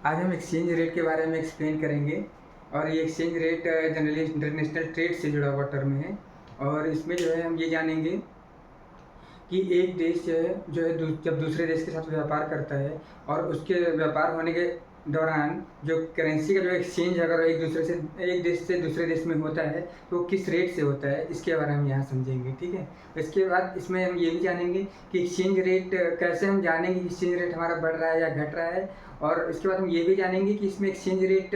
आज हम exchange rate के बारे में एक्सप्लेन करेंगे। और ये exchange rate generally international trade से जुड़ा हुआ टर्म है। और इसमें जो है हम ये जानेंगे कि एक देश जो है जब दूसरे देश के साथ व्यापार करता है और उसके व्यापार होने के दौरान जो करेंसी का जो एक्सचेंज अगर एक देश से दूसरे देश में होता है तो वो किस रेट से होता है, इसके बारे में हम यहाँ समझेंगे। ठीक है। इसके बाद इसमें हम ये भी जानेंगे कि एक्सचेंज रेट कैसे हम जानेंगे कि एक्सचेंज रेट हमारा बढ़ रहा है या घट रहा है। और इसके बाद हम ये भी जानेंगे कि इसमें एक्सचेंज रेट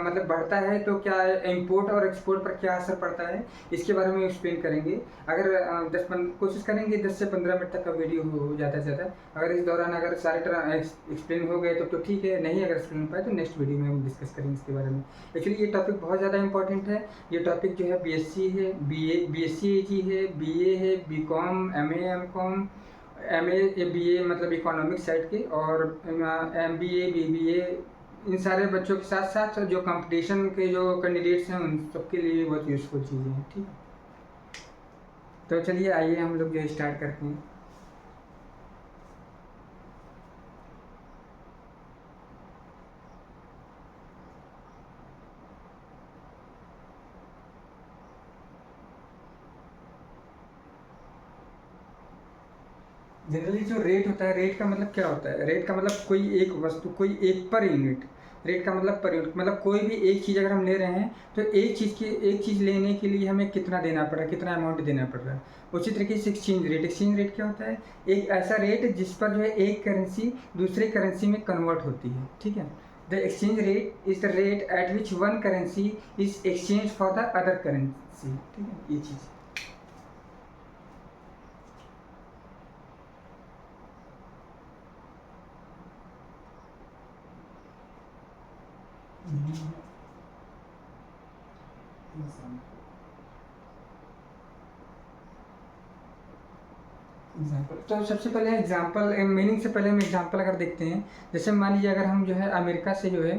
मतलब बढ़ता है तो क्या इंपोर्ट और एक्सपोर्ट पर क्या असर पड़ता है, इसके बारे में एक्सप्लेन करेंगे। अगर कोशिश करेंगे 10 से 15 मिनट तक का वीडियो हो ज़्यादा से ज़्यादा। अगर इस दौरान अगर सारे तरह एक्सप्लेन हो गए तो ठीक है, नहीं अगर एक्सप्लेन हो पाए तो नेक्स्ट वीडियो में हम डिस्कस करेंगे इसके बारे में। एक्चुअली ये टॉपिक बहुत ज़्यादा इंपॉर्टेंट है। ये टॉपिक जो है बीएससी है, बीएससी एजी है, बीए है, BCom, MA, MCom, MA BA मतलब इकोनॉमिक साइड के, और एमबीए, बीबीए, इन सारे बच्चों के साथ साथ जो कंपटीशन के जो कैंडिडेट्स हैं उन सबके लिए बहुत यूज़फुल चीज़ें हैं। ठीक है। तो चलिए आइए हम लोग जो स्टार्ट करते हैं। जनरली जो रेट होता है, रेट का मतलब क्या होता है? रेट का मतलब कोई एक वस्तु, कोई एक पर यूनिट। रेट का मतलब पर यूनिट मतलब कोई भी एक चीज़ अगर हम ले रहे हैं तो एक चीज़ लेने के लिए हमें कितना देना पड़ रहा है, कितना अमाउंट देना पड़ रहा है। उसी तरीके से एक्सचेंज रेट क्या होता है? एक ऐसा रेट जिस पर जो है एक करेंसी दूसरे करेंसी में कन्वर्ट होती है। ठीक है। The exchange rate is the rate at which one currency is exchange for the other currency. ठीक है, ये चीज़। एग्जाम्पल तो सबसे पहले एग्जाम्पल मीनिंग से पहले हम एग्जाम्पल अगर देखते हैं, जैसे मान लीजिए अगर हम जो है अमेरिका से जो है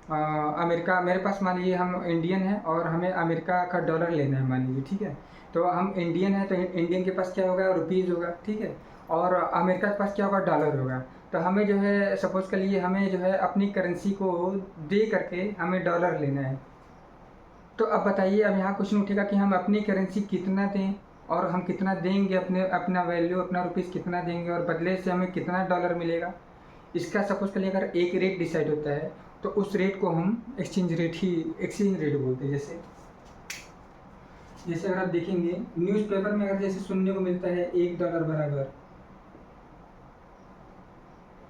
अमेरिका, मेरे पास मान लीजिए हम इंडियन है और हमें अमेरिका का डॉलर लेना है मान लीजिए। ठीक है। तो हम इंडियन है तो इंडियन के पास क्या होगा? रुपीज़ होगा। ठीक है। और अमेरिका के पास क्या होगा? डॉलर होगा। तो हमें जो है सपोज कर लिए हमें जो है अपनी करेंसी को दे करके हमें डॉलर लेना है। तो अब बताइए, अब यहाँ क्वेश्चन उठेगा कि हम अपनी करेंसी कितना दें और हम कितना देंगे, अपना वैल्यू, अपना रुपीज़ कितना देंगे और बदले से हमें कितना डॉलर मिलेगा। इसका सपोज करिए अगर एक रेट डिसाइड होता है तो उस रेट को हम एक्सचेंज रेट बोलते हैं। जैसे जैसे अगर आप देखेंगे न्यूज़पेपर में अगर जैसे सुनने को मिलता है $1 बराबर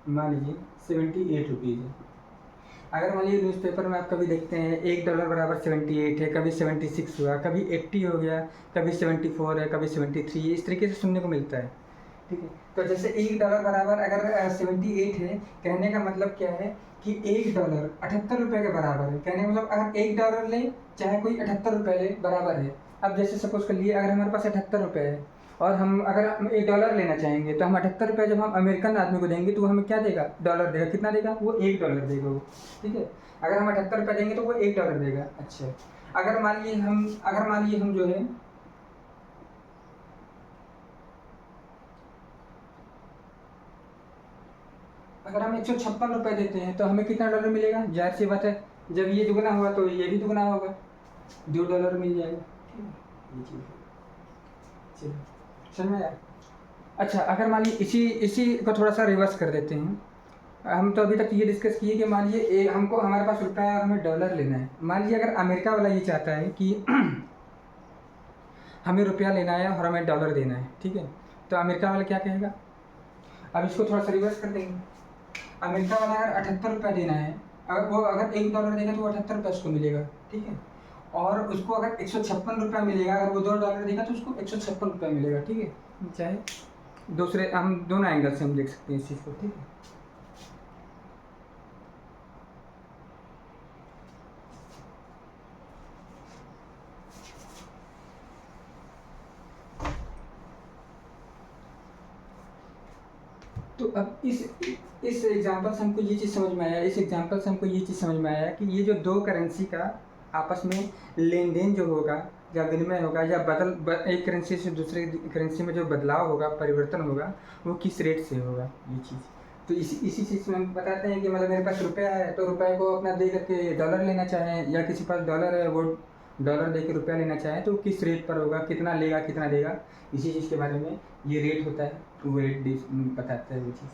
मान लीजिए 78 रुपीज़ है। अगर मान लीजिए न्यूज़पेपर में आप कभी देखते हैं $1 बराबर 78 है, कभी 76 हुआ, कभी 80 हो गया, कभी 74 है, कभी 73, इस तरीके से सुनने को मिलता है। ठीक है। तो जैसे $1 बराबर अगर 78 है, कहने का मतलब क्या है कि $1 78 के बराबर है। कहने का मतलब अगर $1 ले चाहे कोई 78 ले बराबर है। अब जैसे सपोज कर लिए अगर हमारे पास 78 है और हम अगर हम $1 लेना चाहेंगे तो हम 78 जब हम अमेरिकन आदमी को देंगे तो वो हमें क्या देगा? डॉलर देगा। कितना देगा? वो $1 देगा वो। ठीक है। अगर हम 78 देंगे तो वो $1 देगा। अच्छा, अगर मान लीजिए हम जो है अगर हम ₹156 देते हैं तो हमें कितना डॉलर मिलेगा? जाहिर सी बात है, जब ये दुगना हुआ तो ये भी दुगना होगा, $2 मिल जाएगा। ठीक है, ये चीज़ चलिए समझ में आया। अच्छा, अगर मान लीजिए इसी इसी को थोड़ा सा रिवर्स कर देते हैं। हम तो अभी तक ये डिस्कस किए कि मान लीजिए हमको हमारे पास रुपया है और हमें डॉलर लेना है। मान लीजिए अगर अमेरिका वाला ये चाहता है कि हमें रुपया लेना है और हमें डॉलर देना है। ठीक है। तो अमेरिका वाला क्या कहेगा? अब इसको थोड़ा सा रिवर्स कर देंगे। अमेरिका वाला अगर $78 देना है, अगर $1 देगा तो वो $78 उसको मिलेगा। ठीक है। और उसको अगर ₹156 मिलेगा, अगर वो $2 देगा तो उसको ₹156 मिलेगा। ठीक है। चाहे दूसरे हम दोनों एंगल से हम देख सकते हैं इस चीज़ को। ठीक है। तो अब इस एग्जांपल से हमको ये चीज़ समझ में आया कि ये जो दो करेंसी का आपस में लेन-देन जो होगा या विनिमय होगा या एक करेंसी से दूसरे करेंसी में जो बदलाव होगा, परिवर्तन होगा, वो किस रेट से होगा ये चीज़। तो इसी चीज़ में हम बताते हैं कि मतलब मेरे पास रुपया है तो रुपये को अपना दे करके डॉलर लेना चाहें, या किसी पास डॉलर है वो डॉलर दे के रुपया लेना चाहें तो किस रेट पर होगा, कितना लेगा कितना देगा, इसी चीज़ के बारे में ये रेट होता है, वो रेट बताता है वो चीज़।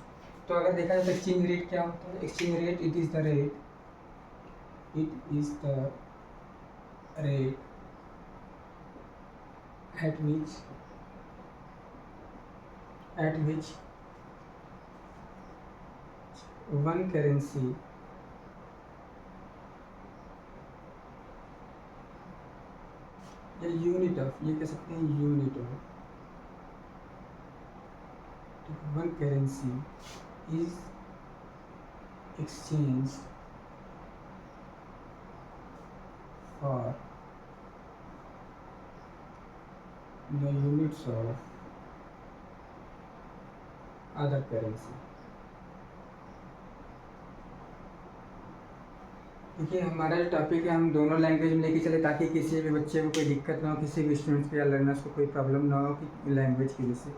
तो अगर देखा जाए तो एक्सचेंज रेट क्या होता है? Exchange rate it is the rate at which one currency या यूनिट ऑफ, ये कह सकते हैं unit of one currency is exchange for the units of other currency. देखिए हमारा जो टॉपिक है हम दोनों लैंग्वेज में लेके चले ताकि किसी भी बच्चे को कोई दिक्कत ना हो, किसी भी स्टूडेंट्स को या लर्नर्स को कोई प्रॉब्लम ना हो कि लैंग्वेज की वजह से।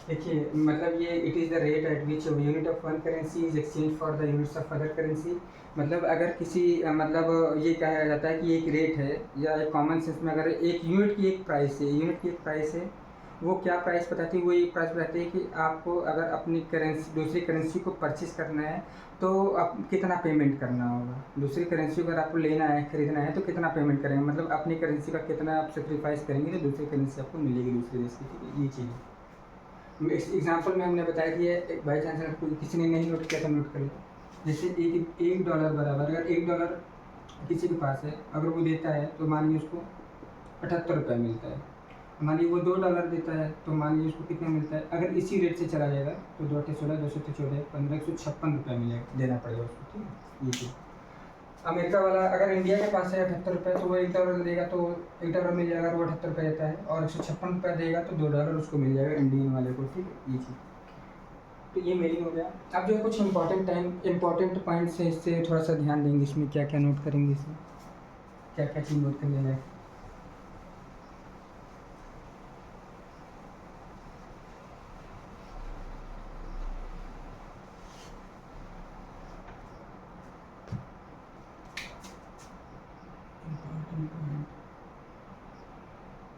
देखिए मतलब ये it is the rate at which unit of one currency is exchange for the units of other currency. मतलब अगर किसी मतलब ये कहा जाता है कि एक रेट है, या एक कॉमन सेंस में अगर एक यूनिट की एक प्राइस है, यूनिट की एक प्राइस है, वो क्या प्राइस बताती है? वो ये प्राइस बताती है कि आपको अगर अपनी करेंसी दूसरी करेंसी को परचेस करना है तो आप कितना पेमेंट करना होगा। दूसरी करेंसी अगर आपको लेना है, खरीदना है तो कितना पेमेंट करेंगे, मतलब अपनी करेंसी का कितना आप सेक्रीफाइस करेंगे तो दूसरी करेंसी आपको मिलेगी दूसरे देश की। ठीक है, ये चीज़ है। इस एग्जाम्पल में हमने बताया कि ये बाई चांस अगर कोई किसी ने नहीं नोट किया तो नोट कर लो। जैसे एक डॉलर बराबर, अगर एक डॉलर किसी के पास है, अगर वो देता है तो मान लीजिए उसको 78 रुपये मिलता है। मान लीजिए वो $2 देता है तो मान लीजिए उसको कितना मिलता है? अगर इसी रेट से चला जाएगा तो 2 8 16 2 7 14 15 156 रुपये मिलेगा, देना पड़ेगा उसको। ठीक है, ये चीज़। अमेरिका वाला अगर इंडिया के पास है 78 रुपये तो वो $1 देगा तो $1 मिल जाएगा, अगर वो 78 रुपये देता है, और 156 रुपये देगा तो $2 उसको मिल जाएगा इंडियन वाले को। ठीक है, ये चीज़। तो ये मीनिंग हो गया। अब जो कुछ इंपॉर्टेंट पॉइंट्स है, इससे थोड़ा सा ध्यान देंगे, इसमें क्या क्या नोट करेंगे, इसमें क्या क्या चीज़ नोट करने लायक।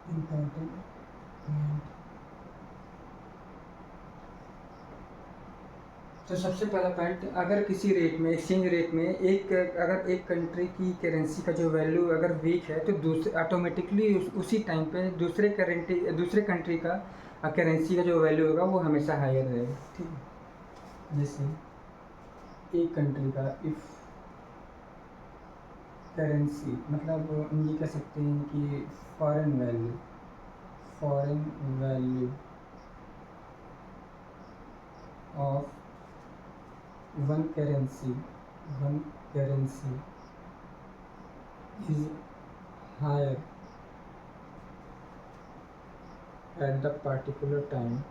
Important point. तो सबसे पहला पॉइंट, अगर किसी रेट में, एक्सचेंज रेट में अगर एक कंट्री की करेंसी का जो वैल्यू अगर वीक है तो दूसरे ऑटोमेटिकली उसी टाइम पे दूसरे कंट्री का करेंसी का जो वैल्यू होगा वो हमेशा हायर रहेगा। ठीक है, जैसे एक कंट्री का इफ़ करेंसी, मतलब हम ये कह सकते हैं कि foreign value of one currency is higher at the particular time,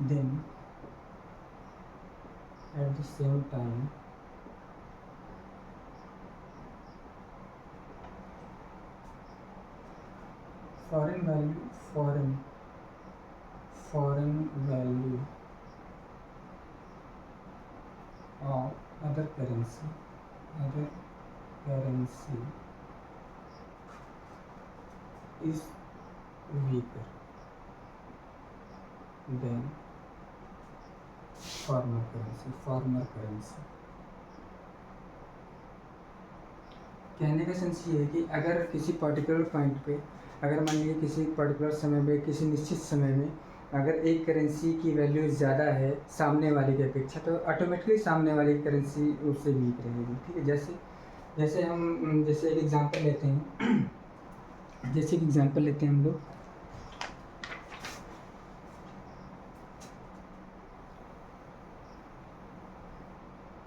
then at the same time foreign value of other currency is weaker than former currency। कहने का सेंस ये है कि अगर किसी पर्टिकुलर पॉइंट पे, अगर मान लीजिए किसी पर्टिकुलर समय में, किसी निश्चित समय में अगर एक करेंसी की वैल्यू ज़्यादा है सामने वाले की अपेक्षा, तो ऑटोमेटिकली सामने वाली करेंसी उससे वीक रहेगी। ठीक है, जैसे हम एक एग्जांपल लेते हैं हम लोग।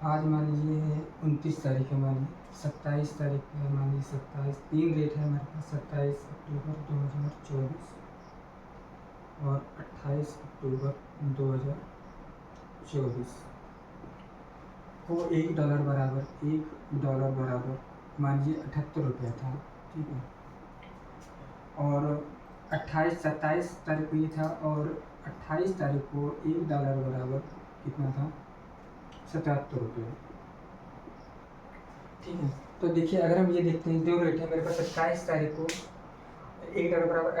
आज मान लीजिए है 29 तारीख है, मान लीजिए 27 तारीख है, मान लीजिए 27, 3 डेट है हमारे पास, 27 अक्टूबर 2024 और 28 अक्टूबर 2024 को $1 बराबर मान लीजिए 78 रुपया था, ठीक है। और 27 तारीख को ये था, और 28 तारीख को $1 बराबर कितना था, 77 रुपये, ठीक है। तो देखिए अगर हम ये देखते हैं, जो रेट है मेरे पास 27 तारीख को $1 बराबर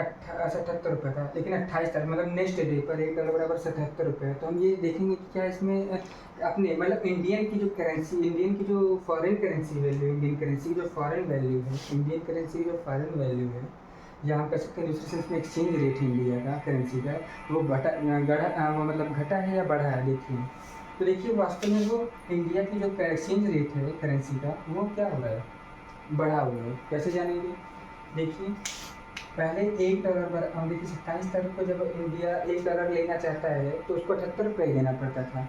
78 रुपये था, लेकिन 28 तारीख मतलब नेक्स्ट डे पर $1 बराबर 77 रुपये है। तो हम ये देखेंगे कि क्या इसमें अपने मतलब इंडियन की जो करेंसी, इंडियन की जो foreign currency value, Indian currency की जो फॉरेन वैल्यू है, इंडियन करेंसी की जो फॉरेन वैल्यू है, या हम कह सकते हैं दूसरे सेंस में एक्सचेंज रेट है इंडिया का करेंसी का, वो मतलब घटा है या बढ़ा है, देखिए। तो देखिए वास्तव में वो इंडिया की जो एक्सचेंज रेट है करेंसी का, वो क्या हो रहा है, बढ़ा हुआ है। कैसे जानेंगे, देखिए पहले $1 पर हम देखिए 27 तारीख को जब इंडिया $1 लेना चाहता है तो उसको 78 रुपये देना पड़ता था,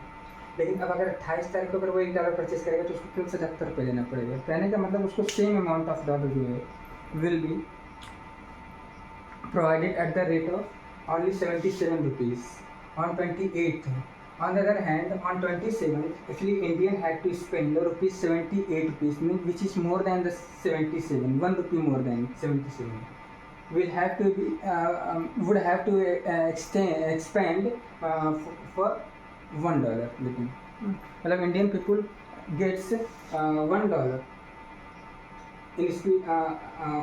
लेकिन अब अगर 28 तारीख को अगर वो $1 परचेज करेगा तो उसको फिर 77 रुपये देना पड़ेगा। कहने का मतलब उसको सेम अमाउंट ऑफ डॉलर जो है will be provided at the rate of only 77 rupees on 28th. On the other hand, on 27th, actually Indian had to spend rupees 78 rupees, which is more than the 77, 1 rupee more than 77. Will have to be would have to expand for $1. लेकिन मतलब Indian people gets $1 in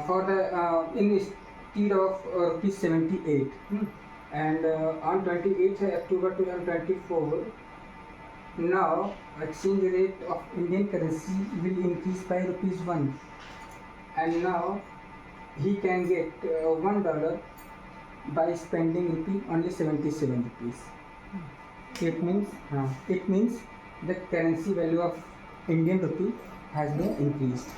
for the in instead of rupees 78, and on 28th October 2024, now exchange rate of Indian currency will increase by ₹1, and now he can get $1 by spending only 77 rupees. It means the currency value of Indian rupee has been increased.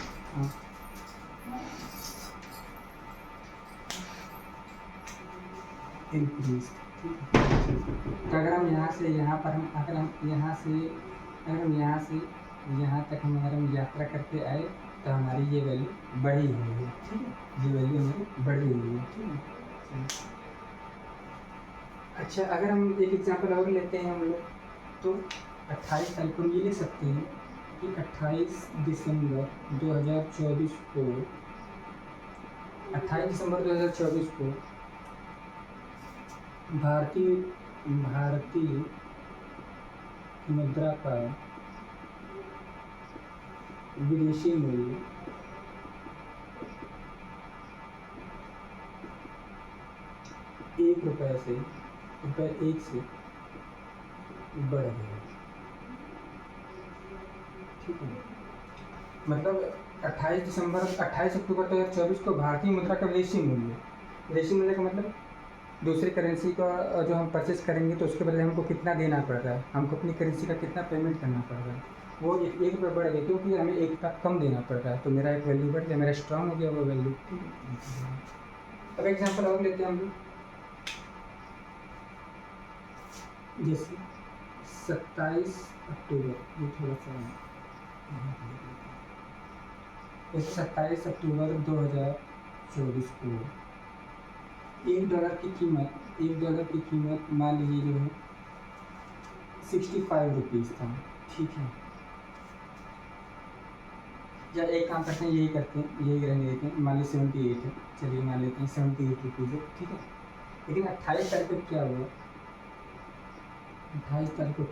Increase. तो अगर हम यहाँ से यहाँ पर हम अगर हम यहाँ से यहाँ तक हम अगर हम यात्रा करके आए तो हमारी ये वैल्यू बढ़ी हुई है, ठीक है, ये वैल्यू हमारी बढ़ी हुई है, ठीक है। अच्छा अगर हम एक एग्जांपल और लेते हैं हम लोग, तो 28 तारीख को हम ये ले सकते हैं कि 28 दिसंबर 2024 को 28 दिसंबर 2024 को भारतीय मुद्रा का विदेशी मूल्य ₹1 से ₹1 से बढ़ गया, ठीक है। मतलब 28 अक्टूबर 2024 को भारतीय मुद्रा का विदेशी मूल्य का मतलब दूसरी करेंसी का जो हम परचेस करेंगे तो उसके बदले हमको कितना देना पड़ रहा है, हमको अपनी करेंसी का कितना पेमेंट करना पड़ रहा है, वो ₹1 बढ़ गया, क्योंकि हमें ₹1 कम देना पड़ रहा है। तो मेरा एक वैल्यू बढ़ गया, मेरा स्ट्रांग हो गया वो वैल्यू, ठीक है। अब एग्जांपल और लेते हैं हम लोग, जैसे 27 अक्टूबर, ये थोड़ा सा 27 अक्टूबर 2024 को $1 की कीमत मान लीजिए जो है 65 रुपीज़ था, ठीक है। या एक काम करते हैं, यही रहने देते हैं, मान लीजिए 78 है, चलिए मान लेते हैं 78 रुपीज़ है, ठीक है। लेकिन 28 तारीख को क्या हुआ, 28 तारीख को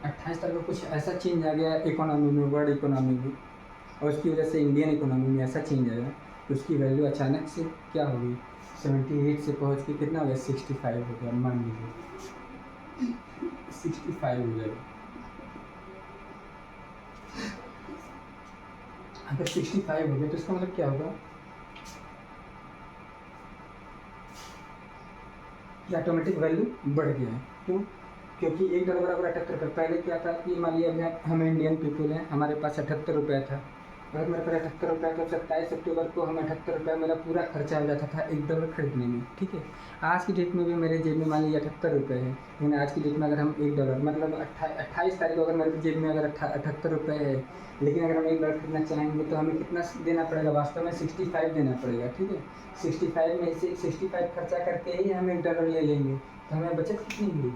28 तारीख को कुछ ऐसा चेंज आ गया इकोनॉमी में, वर्ल्ड इकोनॉमी में, और उसकी वजह से इंडियन इकोनॉमी में ऐसा चेंज आया तो उसकी wैल्यू अचानक से क्या हो गई, 78 से पहुंच के कितना हो गया, 65 हो गया, मान लीजिए 65 हो जाएगा। अगर 65 हो गया तो इसका मतलब क्या होगा कि ऑटोमेटिक वैल्यू बढ़ गया है। क्यों? क्योंकि $1 बराबर 78 रुपये। पहले क्या था कि मान लिया हम इंडियन पीपल हैं, हमारे पास 78 रुपये था, अगर मेरे पास 78 रुपये तो 27 अक्टूबर को हम 78 रुपये मेरा पूरा खर्चा हो जाता था $1 खरीदने में, ठीक है। आज की डेट में भी मेरे जेब में मान लीजिए 78 रुपये है, लेकिन आज की डेट में अगर हम $1 मतलब 28 तारीख को अगर मेरे जेब में अगर 78 रुपये है, लेकिन अगर हम $1 खरीदना चाहेंगे तो हमें कितना देना पड़ेगा, वास्तव में 65 देना पड़ेगा, ठीक है। 65 में से 65 खर्चा करके ही हम $1 ले लेंगे, तो हमें बचत कितनी हुई,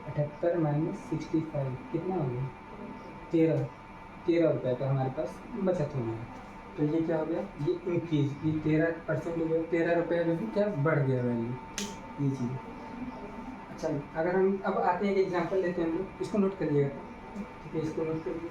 78 माइनस 65 कितना हो गया, 13 रुपये का हमारे पास बचत हो गया। तो ये क्या हो गया, ये इंक्रीज, ये 13% हो गया, 13 रुपये जो भी क्या बढ़ गया वैल्यू, ये चीज़। अच्छा, अगर हम अब आते हैं एक एग्जांपल लेते हैं हम लोग, इसको नोट करिएगा, ठीक है, इसको नोट करिए।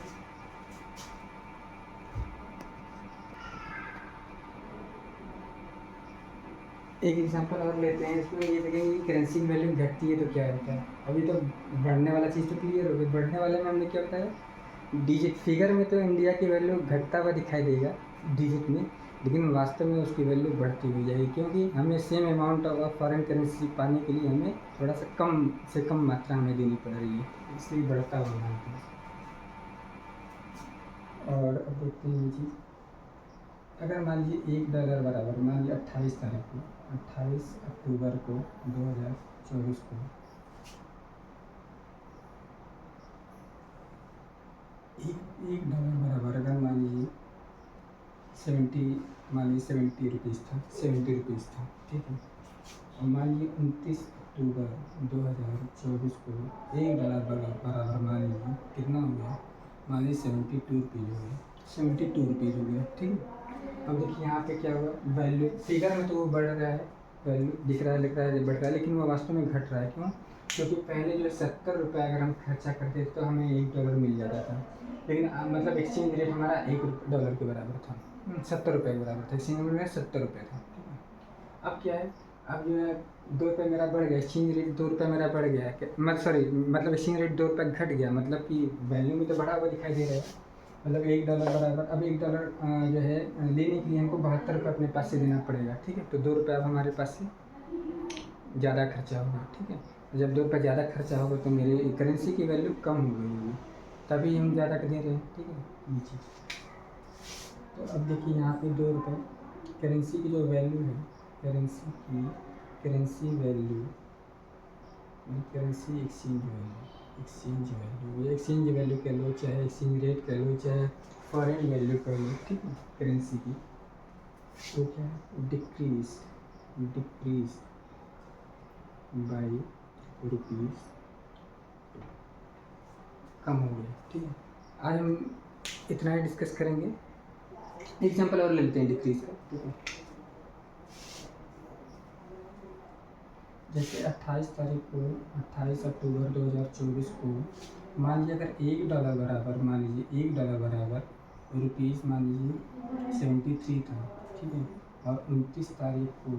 एक एग्जांपल और लेते हैं, इसमें ये देखेंगे कि करेंसी की वैल्यू घटती है तो क्या होता है। अभी तो बढ़ने वाला चीज़ तो क्लियर हो गई, बढ़ने वाले में हमने क्या बताया, डिजिट फिगर में तो इंडिया की वैल्यू घटता हुआ दिखाई देगा डिजिट में, लेकिन वास्तव में उसकी वैल्यू बढ़ती हुई जाएगी, क्योंकि हमें same amount of foreign currency पाने के लिए हमें थोड़ा सा कम से कम मात्रा हमें देनी पड़ रही है, इसलिए बढ़ता हुआ मानते हैं। और अब देखते हैं ये चीज़, अगर मान लीजिए $1 बराबर, मान लीजिए 28 तारीख को, 28 अक्टूबर को 2024 को एक डॉलर बराबर, अगर मान लीजिए 70 रुपीज़ था, 70 रुपीज़ था, ठीक है। और मान लीजिए 29 अक्टूबर 2024 को $1 बराबर मान लीजिए कितना हो गया, मान लीजिए 72 रुपीज़ हो गया, 72 रुपीज़ हो गया, ठीक है। अब देखिए यहाँ पे क्या हुआ, वैल्यू फिगर में तो वो बढ़ रहा है, वैल्यू दिख रहा है, लिख रहा है, बढ़ रहा है, लेकिन वो वास्तव में घट रहा है। क्यों? क्योंकि पहले जो 70 रुपये अगर हम खर्चा करते थे तो हमें $1 मिल जाता था, लेकिन मतलब एक्सचेंज रेट हमारा $1 के बराबर था, 70 रुपये के बराबर था, एक्सचेंज रेट 70 रुपये था, ठीक है। अब क्या है, अब जो है $2 मेरा बढ़ गया, एक्सचेंज रेट $2 मेरा बढ़ गया, सॉरी, मतलब एक्सचेंज रेट $2 घट गया, मतलब कि वैल्यू में तो बढ़ा हुआ दिखाई दे रहा है, मतलब $1 बराबर, अब $1 जो है लेने के लिए हमको ₹72 अपने पास से देना पड़ेगा, ठीक है। तो $2 अब हमारे पास से ज़्यादा खर्चा होगा, ठीक है। जब $2 ज़्यादा खर्चा होगा तो मेरी करेंसी की वैल्यू कम हो गई होगी, तभी हम ज़्यादा दे रहे हैं, ठीक है, ये चीज़। तो अब देखिए यहाँ पे $2 करेंसी की जो वैल्यू है, currency value, currency exchange value, exchange value कह लो, चाहे एक्सचेंज रेट कह लो, चाहे फॉरेन वैल्यू कह लो, ठीक है, करेंसी की, तो क्या है, डिक्रीज बाई रुपीज़, कम हो गया, ठीक है। आज हम इतना ही डिस्कस करेंगे, एग्जांपल और ले लेते हैं डिक्रीज का, ठीक है। जैसे 28 तारीख को, 28 अक्टूबर 2024 को, मान लीजिए अगर $1 बराबर, मान लीजिए $1 बराबर रुपीज़, मान लीजिए 73 था, ठीक है। और 29 तारीख को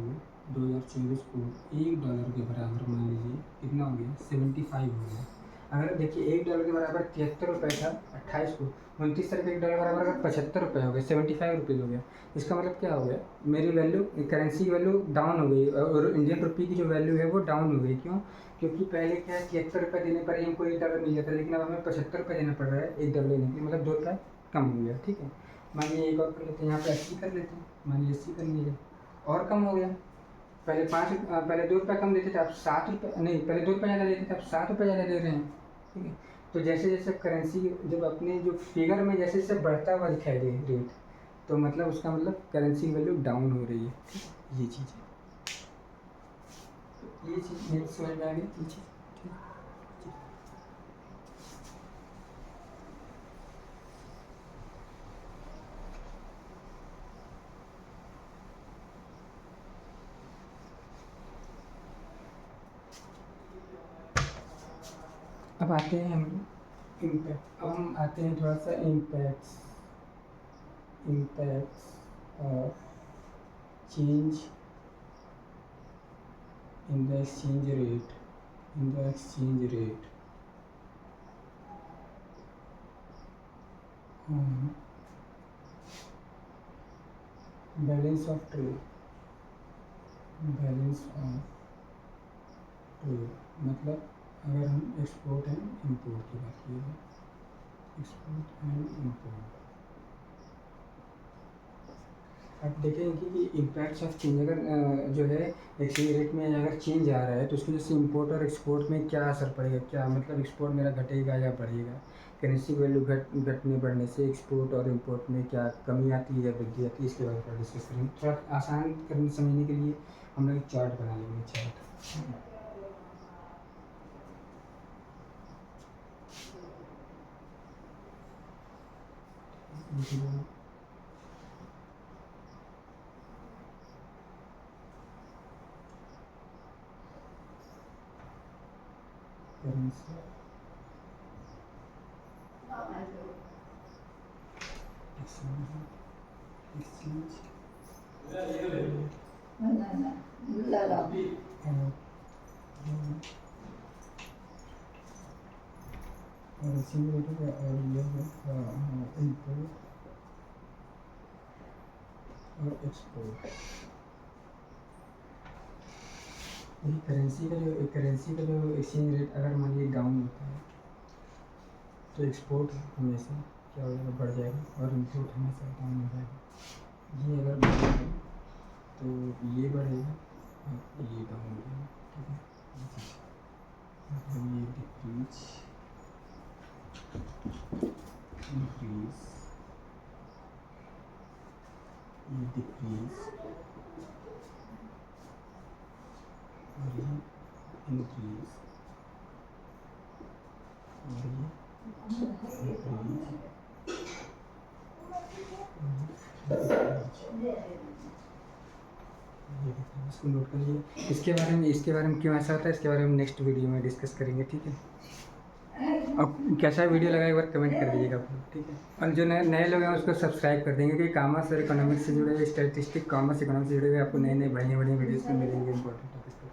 2024 को $1 के बराबर मान लीजिए कितना हो गया, 75 हो गया। अगर देखिए $1 के बराबर 73 रुपये था 28 को, 29 तारीख को $1 बराबर अगर 75 रुपये हो गए, 75 रुपीज़ हो गया, इसका मतलब क्या हो गया, मेरी वैल्यू, करेंसी की वैल्यू डाउन हो गई, और इंडियन रुपये की जो वैल्यू है वो डाउन हो गई। क्यों? क्योंकि पहले क्या है, 73 रुपये देने पर ही हमको $1 मिल जाता है, लेकिन अब हमें 75 रुपये देना पड़ रहा है $1 लेने के लिए, मतलब $2 कम हो गया, ठीक है। मानिए एक और कर लेते हैं, यहाँ पे 80 कर लेते हैं, मानिए 80 कर लीजिए, और कम हो गया। पहले $2 कम देते थे, अब ₹7, नहीं, पहले $2 ज़्यादा देते थे, अब ₹7 ज़्यादा दे रहे हैं, ठीक है। तो जैसे जैसे करेंसी जब अपने जो फिगर में जैसे जैसे बढ़ता हुआ दिखाई दे रेट, तो मतलब उसका मतलब करेंसी वैल्यू डाउन हो रही है, ठीक है, ये चीज़ है। तो ये चीज़ मेरी समझ में आ गई, ये चीज़, ठीक है। अब आते हैं हम इम्पैक्ट, अब हम आते हैं थोड़ा सा impacts of change in the exchange rate balance of trade, मतलब अगर हम एक्सपोर्ट एंड इंपोर्ट की बात की जाए, एक्सपोर्ट एंड इंपोर्ट, आप देखेंगे कि इम्पैक्ट्स ऑफ चेंज, अगर जो है एक्सचेंज रेट में अगर चेंज आ रहा है तो उसकी वजह से इंपोर्ट और एक्सपोर्ट में क्या असर पड़ेगा, क्या मतलब एक्सपोर्ट मेरा घटेगा या बढ़ेगा, करेंसी वैल्यू घटने बढ़ने से एक्सपोर्ट और इंपोर्ट में क्या कमी आती है या वृद्धि आती है, इसके बारे में डिस्कस करेंगे। थोड़ा आसान करने समझने के लिए हम लोग चार्ट बना लेंगे, चार्ट। करेंसी एक्सचेंज और एक्सचेंज रेट है और ये है इम्पोर्ट और एक्सपोर्ट। ये करेंसी का जो एक्सचेंज रेट अगर मान लीजिए डाउन होता है तो एक्सपोर्ट हमेशा क्या हो जाएगा, बढ़ जाएगा, और इम्पोर्ट हमेशा डाउन हो जाएगा। ये अगर बढ़ेगा तो ये बढ़ेगा और ये डाउन हो जाएगा, ठीक है। मतलब ये डिक्रीज इंक्रीज, ये डिक्रीज और ये इंक्रीज और ये इसको नोट कर लीजिए। इसके बारे में क्यों ऐसा होता है, इसके बारे में नेक्स्ट वीडियो में डिस्कस करेंगे, ठीक है। अब कैसा वीडियो लगा एक बार कमेंट कर दीजिएगा आप लोग, ठीक है। और जो नए लोग हैं उसको सब्सक्राइब कर देंगे, क्योंकि कॉमर्स और इकोनॉमिक्स से जुड़े हुए, स्टैटिस्टिक कॉमर्स इकोनॉमिक्स से जुड़े हुए आपको नए बढ़िया वीडियोज़ मिलेंगे इंपॉर्टेंट टॉपिक पर।